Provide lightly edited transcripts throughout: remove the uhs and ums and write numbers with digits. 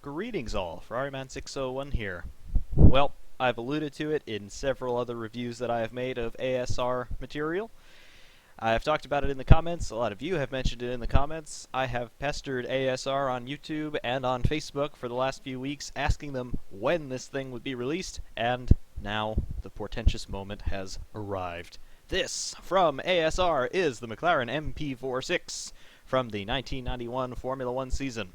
Greetings all, Ferrariman601 here. Well, I've alluded to it in several other reviews that I have made of ASR material. I have talked about it in the comments, a lot of you have mentioned it in the comments. I have pestered ASR on YouTube and on Facebook for the last few weeks, asking them when this thing would be released, and now the portentous moment has arrived. This, from ASR, is the McLaren MP4 from the 1991 Formula 1 season.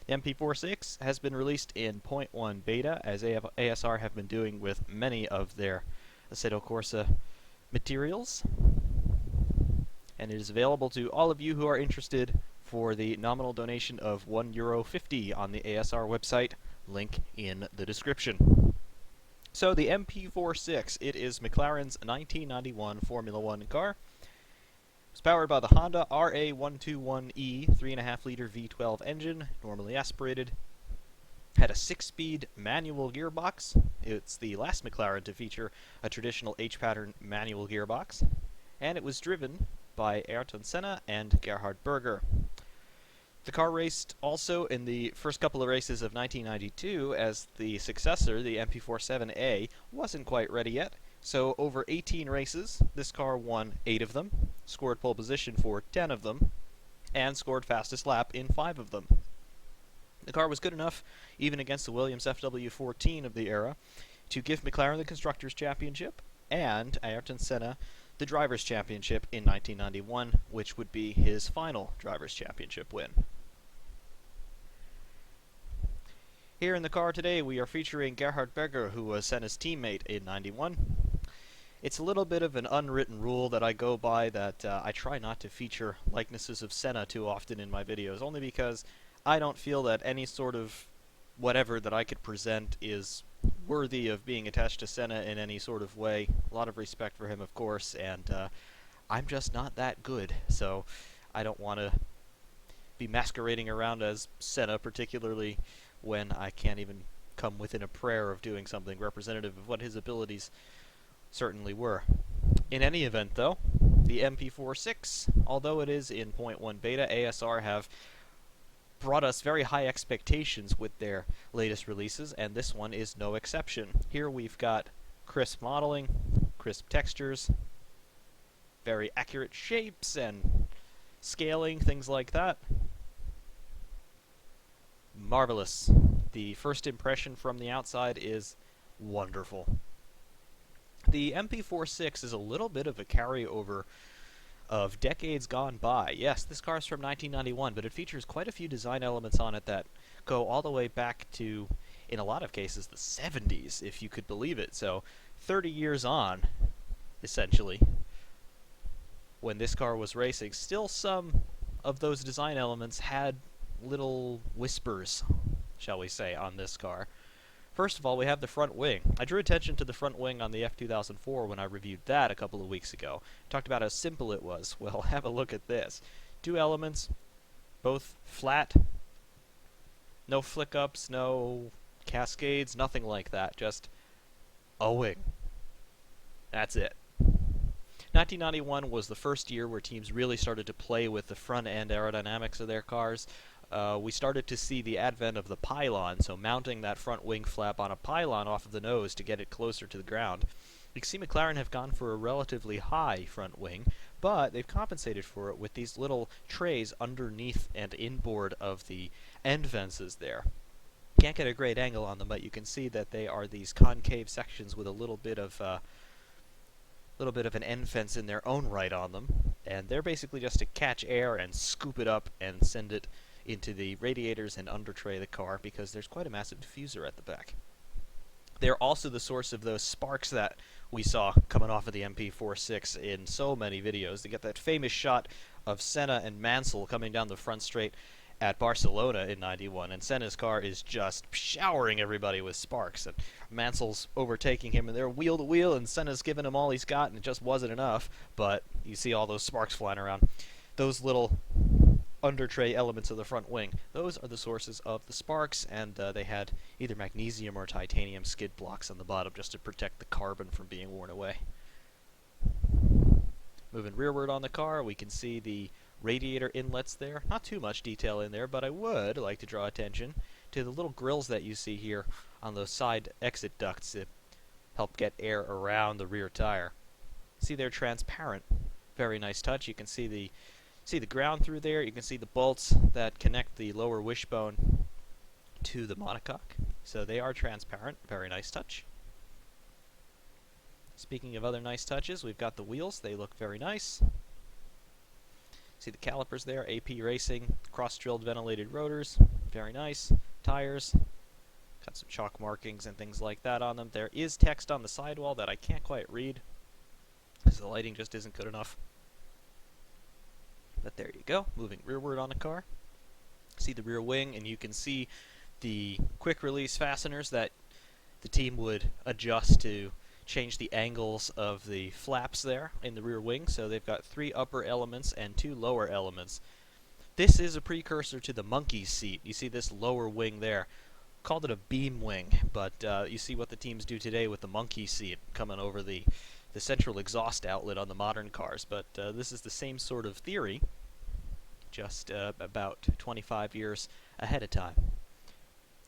The MP4 has been released in 0.1 beta, as ASR have been doing with many of their Assetto Corsa materials, and it is available to all of you who are interested for the nominal donation of €1.50 on the ASR website, link in the description. So the MP4 it is McLaren's 1991 Formula 1 car. It's powered by the Honda RA121E 3.5-liter V12 engine, normally aspirated. Had a 6-speed manual gearbox. It's the last McLaren to feature a traditional H-pattern manual gearbox. And it was driven by Ayrton Senna and Gerhard Berger. The car raced also in the first couple of races of 1992, as the successor, the MP47A, wasn't quite ready yet. So over 18 races, this car won 8 of them, scored pole position for 10 of them, and scored fastest lap in 5 of them. The car was good enough, even against the Williams FW14 of the era, to give McLaren the Constructors' Championship, and Ayrton Senna the Drivers' Championship in 1991, which would be his final Drivers' Championship win. Here in the car today, we are featuring Gerhard Berger, who was Senna's teammate in 91. It's a little bit of an unwritten rule that I go by that I try not to feature likenesses of Senna too often in my videos, only because I don't feel that any sort of whatever that I could present is worthy of being attached to Senna in any sort of way. A lot of respect for him, of course, and I'm just not that good, so I don't want to be masquerading around as Senna, particularly when I can't even come within a prayer of doing something representative of what his abilities certainly were. In any event, though, the MP4 although it is in 0.1 beta, ASR have brought us very high expectations with their latest releases, and this one is no exception. Here we've got crisp modeling, crisp textures, very accurate shapes and scaling, things like that. Marvelous. The first impression from the outside is wonderful. The MP4 is a little bit of a carryover of decades gone by. Yes, this car is from 1991, but it features quite a few design elements on it that go all the way back to, in a lot of cases, the 70s, if you could believe it. So, 30 years on, essentially, when this car was racing, still some of those design elements had little whispers, shall we say, on this car. First of all, we have the front wing. I drew attention to the front wing on the F2004 when I reviewed that a couple of weeks ago. Talked about how simple it was. Well, have a look at this. 2 elements, both flat, no flick-ups, no cascades, nothing like that. Just a wing. That's it. 1991 was the first year where teams really started to play with the front-end aerodynamics of their cars. We started to see the advent of the pylon, so mounting that front wing flap on a pylon off of the nose to get it closer to the ground. You can see McLaren have gone for a relatively high front wing, but they've compensated for it with these little trays underneath and inboard of the end fences there. Can't get a great angle on them, but you can see that they are these concave sections with a little bit of an end fence in their own right on them, and they're basically just to catch air and scoop it up and send it into the radiators and under tray of the car, because there's quite a massive diffuser at the back. They're also the source of those sparks that we saw coming off of the MP4 in so many videos. They get that famous shot of Senna and Mansell coming down the front straight at Barcelona in 91, and Senna's car is just showering everybody with sparks, and Mansell's overtaking him, and they're wheel to wheel, and Senna's giving him all he's got, and it just wasn't enough, but you see all those sparks flying around. Those little under tray elements of the front wing, those are the sources of the sparks, and they had either magnesium or titanium skid blocks on the bottom just to protect the carbon from being worn away. Moving rearward on the car, we can see the radiator inlets there. Not too much detail in there, but I would like to draw attention to the little grills that you see here on those side exit ducts to help get air around the rear tire. See, they're transparent. Very nice touch. You can see the ground through there. You can see the bolts that connect the lower wishbone to the monocoque. So they are transparent. Very nice touch. Speaking of other nice touches, we've got the wheels. They look very nice. See the calipers there, AP Racing, cross-drilled ventilated rotors, very nice. Tires, got some chalk markings and things like that on them. There is text on the sidewall that I can't quite read, because the lighting just isn't good enough. But there you go, moving rearward on the car. See the rear wing, and you can see the quick-release fasteners that the team would adjust to change the angles of the flaps there in the rear wing. So they've got 3 upper elements and 2 lower elements. This is a precursor to the monkey seat. You see this lower wing there. Called it a beam wing, but you see what the teams do today with the monkey seat coming over the central exhaust outlet on the modern cars. But this is the same sort of theory, just about 25 years ahead of time.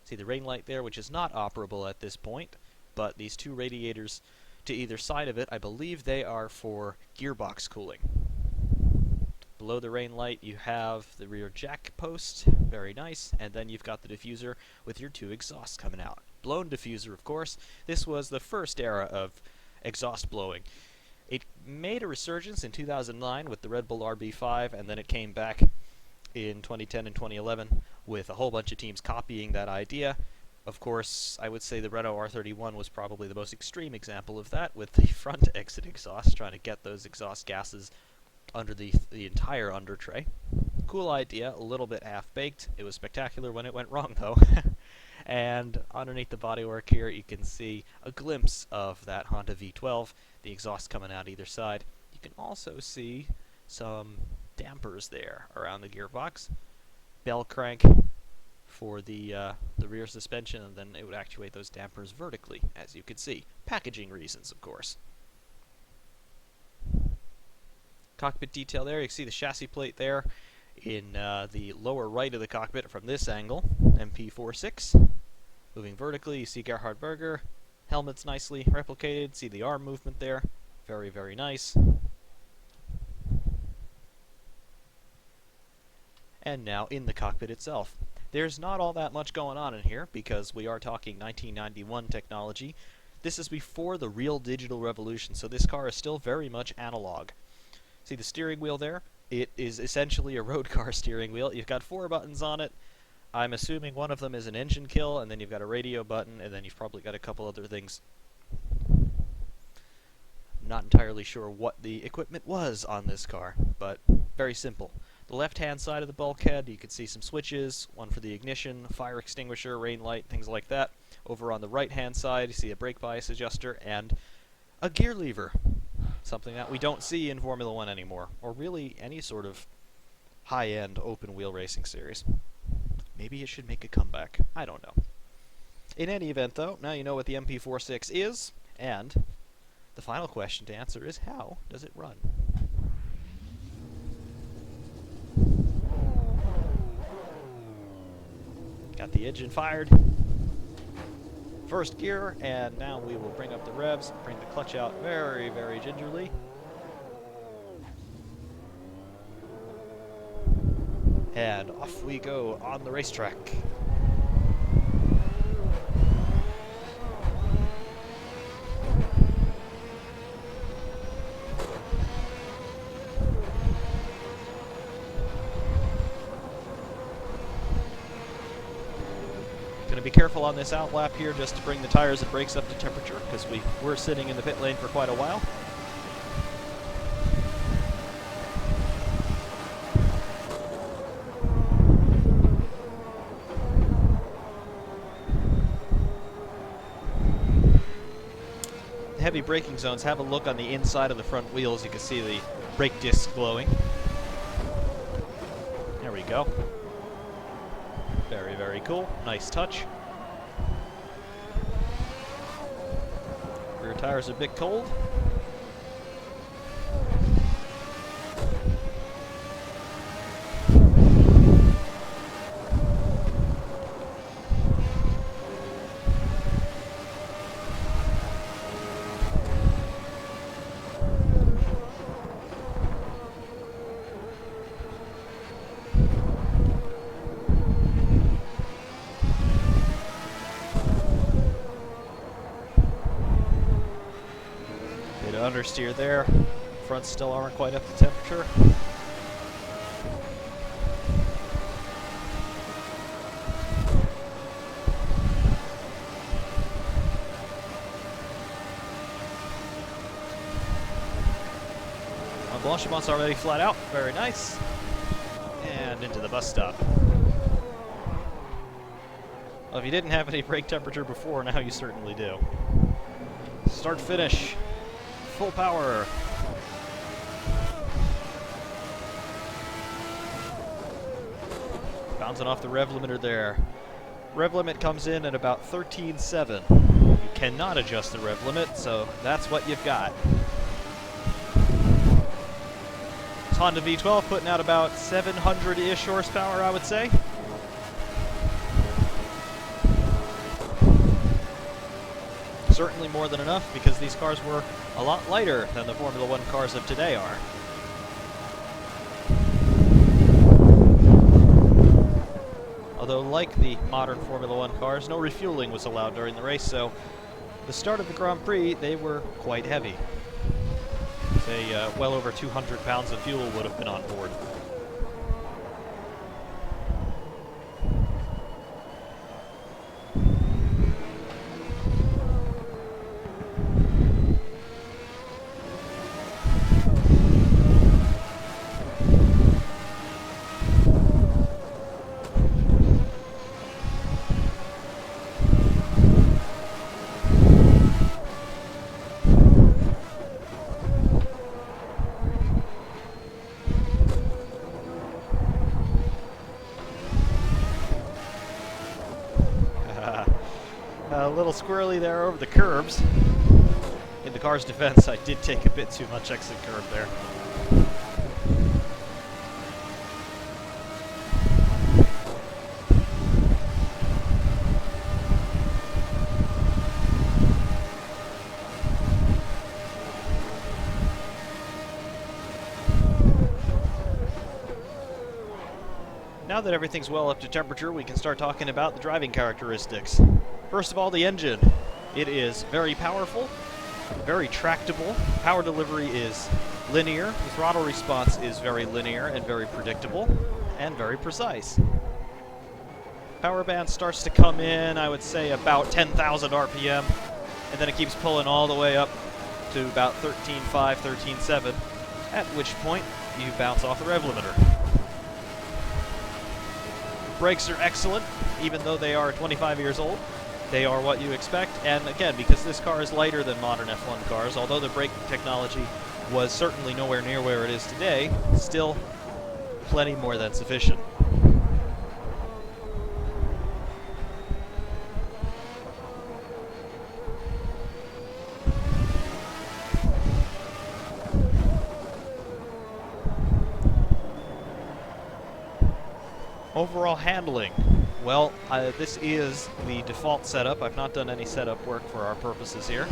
See the rain light there, which is not operable at this point, but these 2 radiators to either side of it, I believe they are for gearbox cooling. Below the rain light you have the rear jack post, very nice, and then you've got the diffuser with your 2 exhausts coming out. Blown diffuser, of course. This was the first era of exhaust blowing. It made a resurgence in 2009 with the Red Bull RB5, and then it came back in 2010 and 2011 with a whole bunch of teams copying that idea. Of course, I would say the Renault R31 was probably the most extreme example of that, with the front exit exhaust, trying to get those exhaust gases under the entire under tray. Cool idea, a little bit half-baked. It was spectacular when it went wrong, though. And underneath the bodywork here, you can see a glimpse of that Honda V12, the exhaust coming out either side. You can also see some dampers there around the gearbox. Bell crank for the rear suspension, and then it would actuate those dampers vertically, as you can see. Packaging reasons, of course. Cockpit detail there. You can see the chassis plate there in the lower right of the cockpit from this angle. MP4.6. Moving vertically, you see Gerhard Berger. Helmet's nicely replicated. See the arm movement there. Very, very nice. And now in the cockpit itself. There's not all that much going on in here because we are talking 1991 technology. This is before the real digital revolution, so this car is still very much analog. See the steering wheel there? It is essentially a road car steering wheel. You've got 4 buttons on it. I'm assuming one of them is an engine kill, and then you've got a radio button, and then you've probably got a couple other things. Not entirely sure what the equipment was on this car, but very simple. The left-hand side of the bulkhead, you can see some switches, one for the ignition, fire extinguisher, rain light, things like that. Over on the right-hand side, you see a brake bias adjuster and a gear lever, something that we don't see in Formula 1 anymore, or really any sort of high-end open-wheel racing series. Maybe it should make a comeback. I don't know. In any event, though, now you know what the MP4.6 is, and the final question to answer is, how does it run? Got the engine fired. First gear, and now we will bring up the revs, bring the clutch out very, very gingerly. And off we go on the racetrack. Going to be careful on this outlap here just to bring the tires and brakes up to temperature, because we were sitting in the pit lane for quite a while. The heavy braking zones, have a look on the inside of the front wheels. You can see the brake discs glowing. There we go. Very, very cool. Nice touch. Rear tires are a bit cold. understeer there. Fronts still aren't quite up to temperature. Blanchimont's already flat out. Very nice. And into the bus stop. Well, if you didn't have any brake temperature before, now you certainly do. Start finish. Full power. Bouncing off the rev limiter there. Rev limit comes in at about 13.7. You cannot adjust the rev limit, so that's what you've got. Honda V12 putting out about 700-ish horsepower, I would say. Certainly more than enough, because these cars were a lot lighter than the Formula One cars of today are. Although, like the modern Formula One cars, no refueling was allowed during the race, so the start of the Grand Prix, they were quite heavy. Well over 200 pounds of fuel would have been on board. A little squirrely there over the curbs. In the car's defense, I did take a bit too much exit curb there. Now that everything's well up to temperature, we can start talking about the driving characteristics. First of all, the engine. It is very powerful, very tractable. Power delivery is linear. The throttle response is very linear and very predictable and very precise. Power band starts to come in, I would say, about 10,000 RPM, and then it keeps pulling all the way up to about 13.5, 13.7, at which point you bounce off the rev limiter. Brakes are excellent, even though they are 25 years old. They are what you expect, and again, because this car is lighter than modern F1 cars, although the brake technology was certainly nowhere near where it is today, still plenty more than sufficient. Overall handling. Well, this is the default setup. I've not done any setup work for our purposes here.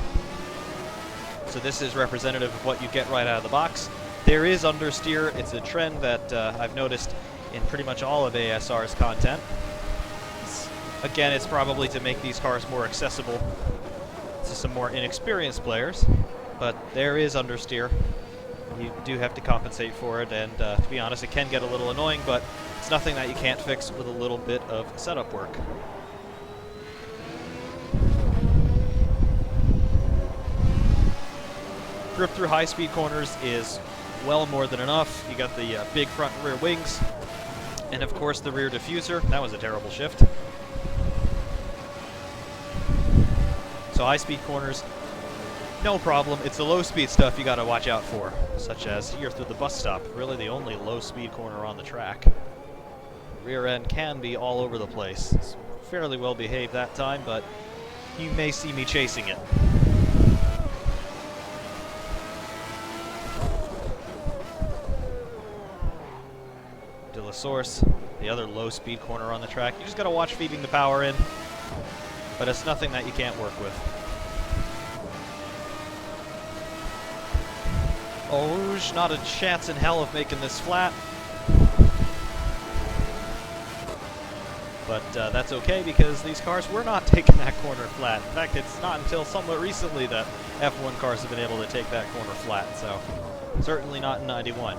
So this is representative of what you get right out of the box. There is understeer. It's a trend that I've noticed in pretty much all of ASR's content. Again, it's probably to make these cars more accessible to some more inexperienced players, but there is understeer. You do have to compensate for it, and to be honest, it can get a little annoying, but it's nothing that you can't fix with a little bit of setup work. Grip through high-speed corners is well more than enough. You got the big front and rear wings, and of course the rear diffuser. That was a terrible shift. So high-speed corners, no problem. It's the low-speed stuff you got to watch out for, such as here through the bus stop. Really the only low-speed corner on the track. Rear end can be all over the place. It's fairly well behaved that time, but you may see me chasing it. De La Source, the other low-speed corner on the track. You just got to watch feeding the power in, but it's nothing that you can't work with. Rouge, not a chance in hell of making this flat. But that's okay because these cars were not taking that corner flat. In fact, it's not until somewhat recently that F1 cars have been able to take that corner flat, so certainly not in 91.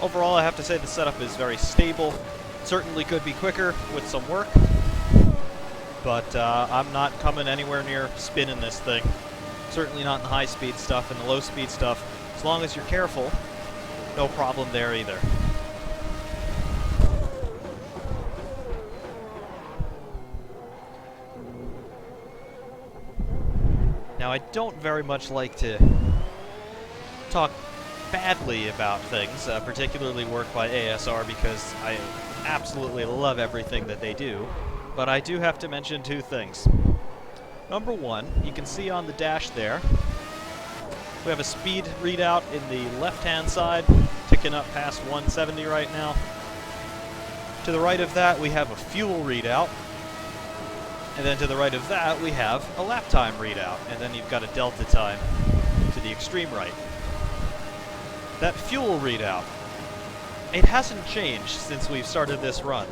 Overall, I have to say the setup is very stable. Certainly could be quicker with some work, but I'm not coming anywhere near spinning this thing. Certainly not in the high-speed stuff and the low-speed stuff. As long as you're careful, no problem there either. Now, I don't very much like to talk badly about things, particularly work by ASR, because I absolutely love everything that they do, but I do have to mention two things. Number one, you can see on the dash there, we have a speed readout in the left-hand side, ticking up past 170 right now. To the right of that, we have a fuel readout, and then to the right of that, we have a lap time readout, and then you've got a delta time to the extreme right. That fuel readout, it hasn't changed since we've started this run.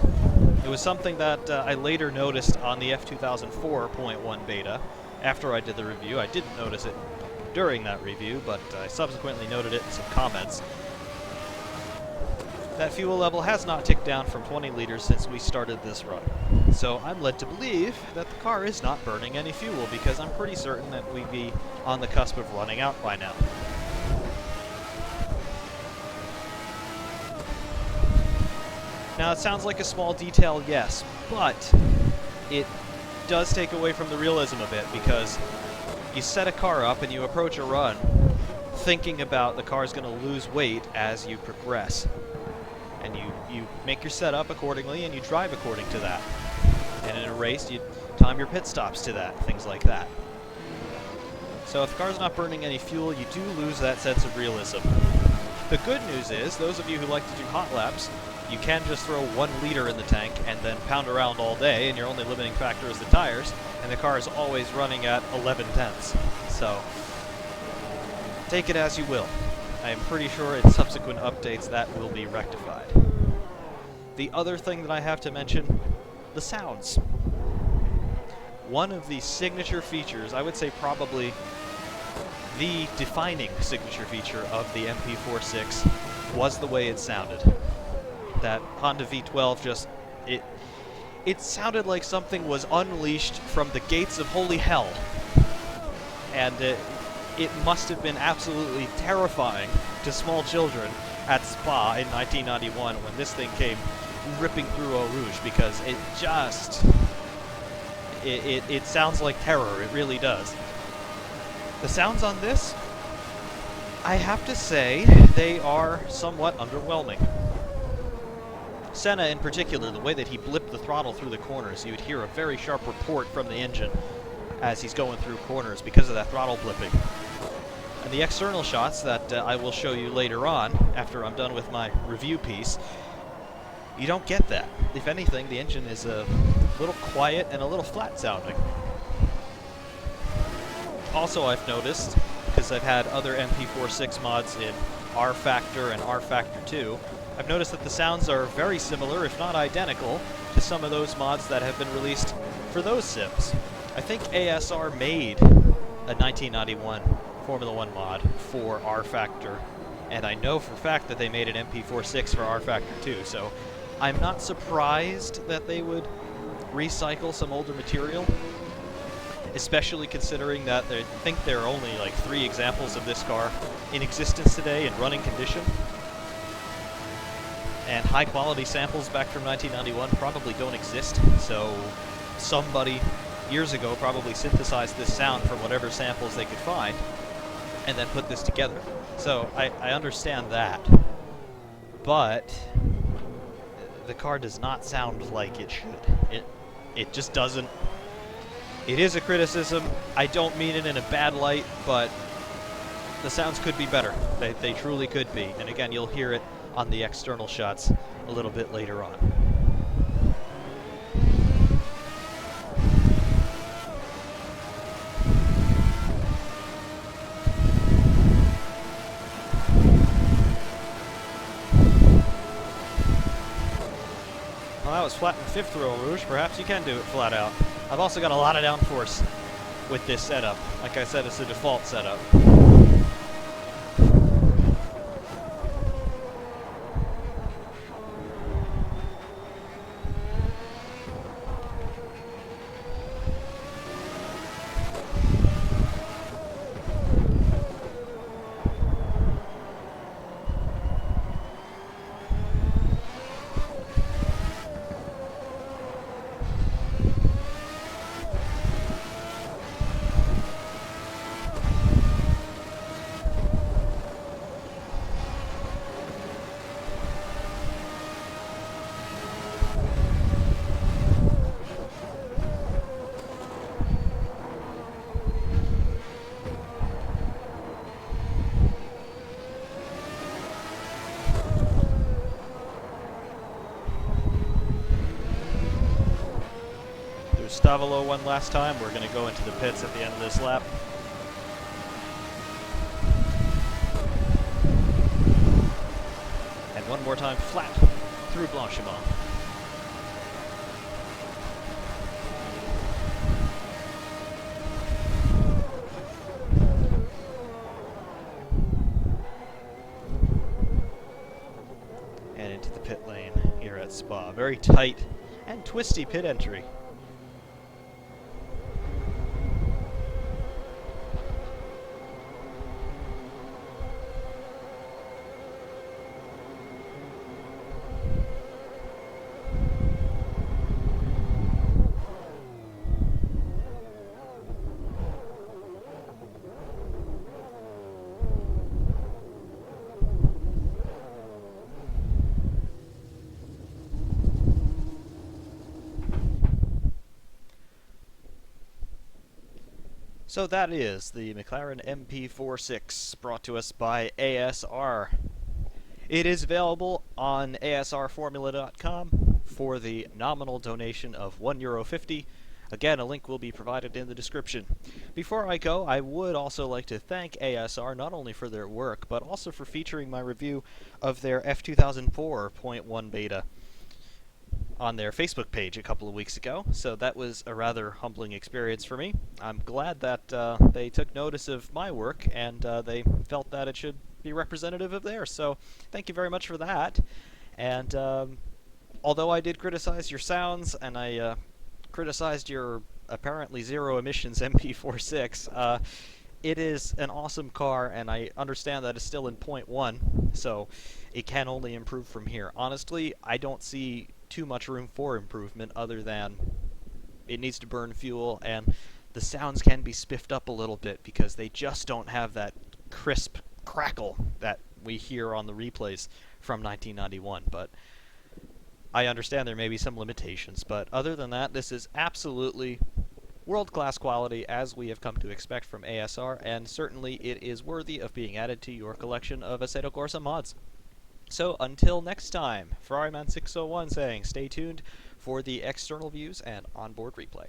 It was something that I later noticed on the F2004.1 beta after I did the review. I didn't notice it during that review, but I subsequently noted it in some comments. That fuel level has not ticked down from 20 liters since we started this run. So I'm led to believe that the car is not burning any fuel, because I'm pretty certain that we'd be on the cusp of running out by now. Now, it sounds like a small detail, yes, but it does take away from the realism a bit, because you set a car up and you approach a run thinking about the car's going to lose weight as you progress. And you make your setup accordingly and you drive according to that. And in a race, you time your pit stops to that, things like that. So if the car's not burning any fuel, you do lose that sense of realism. The good news is, those of you who like to do hot laps, you can just throw 1 liter in the tank and then pound around all day, and your only limiting factor is the tires, and the car is always running at 11 tenths. So, take it as you will. I am pretty sure in subsequent updates that will be rectified. The other thing that I have to mention, the sounds. One of the signature features, I would say probably the defining signature feature of the MP4-6, was the way it sounded. That Honda V12 just, it sounded like something was unleashed from the gates of holy hell. And it must have been absolutely terrifying to small children at Spa in 1991 when this thing came ripping through Eau Rouge, because it just, it sounds like terror, it really does. The sounds on this, I have to say, they are somewhat underwhelming. Senna in particular, the way that he blipped the throttle through the corners, you would hear a very sharp report from the engine as he's going through corners because of that throttle blipping. And the external shots that I will show you later on, after I'm done with my review piece, you don't get that. If anything, the engine is a little quiet and a little flat sounding. Also, I've noticed, because I've had other MP4-6 mods in R Factor and R Factor 2, I've noticed that the sounds are very similar, if not identical, to some of those mods that have been released for those sims. I think ASR made a 1991 Formula 1 mod for R Factor, and I know for a fact that they made an MP4-6 for R Factor 2, so I'm not surprised that they would recycle some older material. especially considering that I think there are only like 3 examples of this car in existence today in running condition. And high-quality samples back from 1991 probably don't exist, so somebody years ago probably synthesized this sound from whatever samples they could find, and then put this together. So I understand that, but the car does not sound like it should. It just doesn't. It is a criticism. I don't mean it in a bad light, but the sounds could be better. They truly could be. And again, you'll hear it on the external shots a little bit later on. Well, that was flat in fifth row, Rouge. Perhaps you can do it flat out. I've also got a lot of downforce with this setup. Like I said, it's the default setup. Stavolo one last time. We're going to go into the pits at the end of this lap. And one more time flat through Blanchiment. And into the pit lane here at Spa. Very tight and twisty pit entry. So that is the McLaren MP4 brought to us by ASR. It is available on asrformula.com for the nominal donation of €1.50. Again, a link will be provided in the description. Before I go, I would also like to thank ASR not only for their work, but also for featuring my review of their F2004.1 beta on their Facebook page a couple of weeks ago, so that was a rather humbling experience for me. I'm glad that they took notice of my work and they felt that it should be representative of theirs, so thank you very much for that. And although I did criticize your sounds and I criticized your apparently zero emissions MP4 it is an awesome car, and I understand that it's still in 0.1, so it can only improve from here. Honestly, I don't see too much room for improvement other than it needs to burn fuel, and the sounds can be spiffed up a little bit because they just don't have that crisp crackle that we hear on the replays from 1991. But I understand there may be some limitations, but other than that, this is absolutely world-class quality, as we have come to expect from ASR, and certainly it is worthy of being added to your collection of Assetto Corsa mods. So until next time, Ferrariman601 saying stay tuned for the external views and onboard replay.